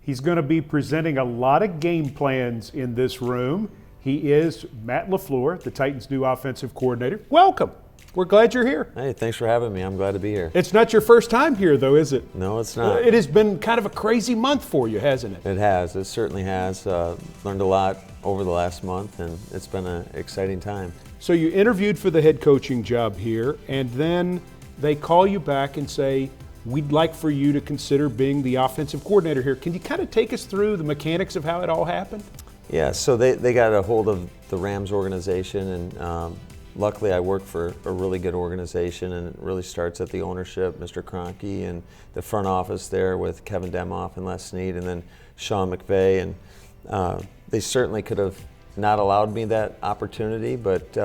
He's going to be presenting a lot of game plans in this room. He is Matt LaFleur, the Titans' new offensive coordinator. Welcome. We're glad you're here. Hey, thanks for having me. I'm glad to be here. It's not your first time here, though, is it? No, it's not. It has been kind of a crazy month for you, hasn't it? It has. It certainly has. Learned a lot over the last month, and it's been an exciting time. So you interviewed for the head coaching job here, and then they call you back and say, we'd like for you to consider being the offensive coordinator here. Can you kind of take us through the mechanics of how it all happened? Yeah, so they got a hold of the Rams organization, and luckily I work for a really good organization, and it really starts at the ownership, Mr. Kroenke, and the front office there with Kevin Demoff and Les Snead, and then Sean McVay. And they certainly could have not allowed me that opportunity, but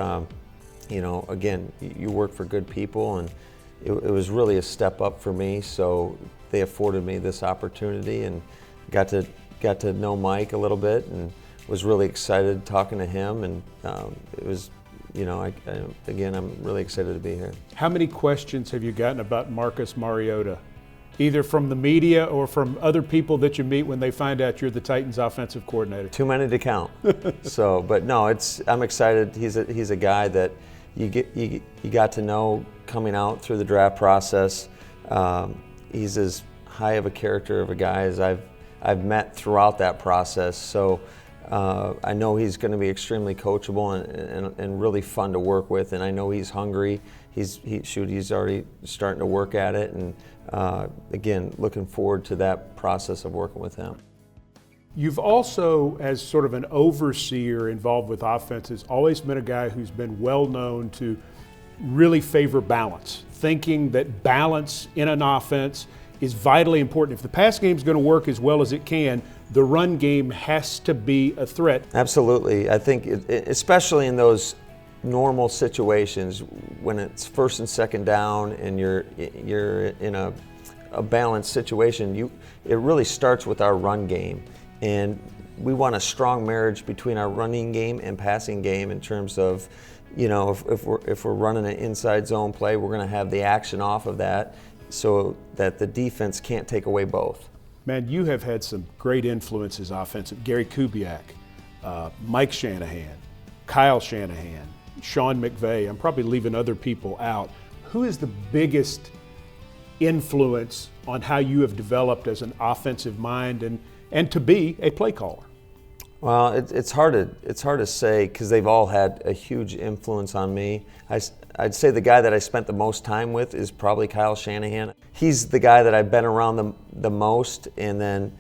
again, you work for good people, and it was really a step up for me. So they afforded me this opportunity, and got to know Mike a little bit, and was really excited talking to him. And it was, again, I'm really excited to be here. How many questions have you gotten about Marcus Mariota, either from the media or from other people that you meet when they find out you're the Titans offensive coordinator? Too many to count. So, but no, I'm excited. He's a guy that you got to know coming out through the draft process. He's as high of a character of a guy as I've met throughout that process. So I know he's going to be extremely coachable and really fun to work with. And I know he's hungry. He's already starting to work at it. And again, looking forward to that process of working with him. You've also, as sort of an overseer involved with offenses, always been a guy who's been well known to really favor balance, thinking that balance in an offense is vitally important. If the pass game is going to work as well as it can, the run game has to be a threat. Absolutely. I think, especially in those normal situations when it's first and second down and you're in a balanced situation, it really starts with our run game. And we want a strong marriage between our running game and passing game in terms of, if we're running an inside zone play, we're going to have the action off of that so that the defense can't take away both. Man, you have had some great influences offensive. Gary Kubiak, Mike Shanahan, Kyle Shanahan, Sean McVay. I'm probably leaving other people out. Who is the biggest influence on how you have developed as an offensive mind and to be a play caller? Well, it's hard to say because they've all had a huge influence on me. I'd say the guy that I spent the most time with is probably Kyle Shanahan. He's the guy that I've been around the most, and then,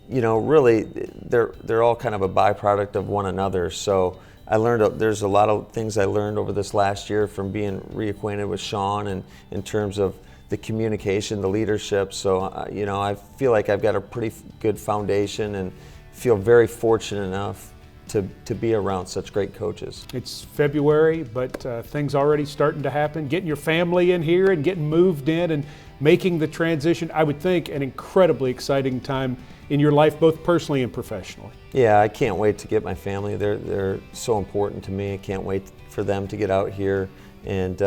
really they're all kind of a byproduct of one another. So there's a lot of things I learned over this last year from being reacquainted with Sean, and in terms of the communication, the leadership. So, I feel like I've got a pretty good foundation and feel very fortunate enough to be around such great coaches. It's February, but things already starting to happen. Getting your family in here and getting moved in and making the transition, I would think, an incredibly exciting time in your life, both personally and professionally. Yeah, I can't wait to get my family. They're so important to me. I can't wait for them to get out here. And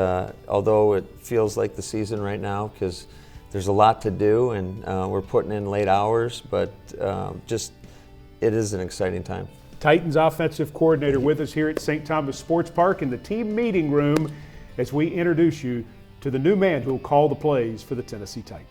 although it feels like the season right now, because there's a lot to do and we're putting in late hours, but it is an exciting time. Titans offensive coordinator with us here at St. Thomas Sports Park in the team meeting room as we introduce you to the new man who will call the plays for the Tennessee Titans.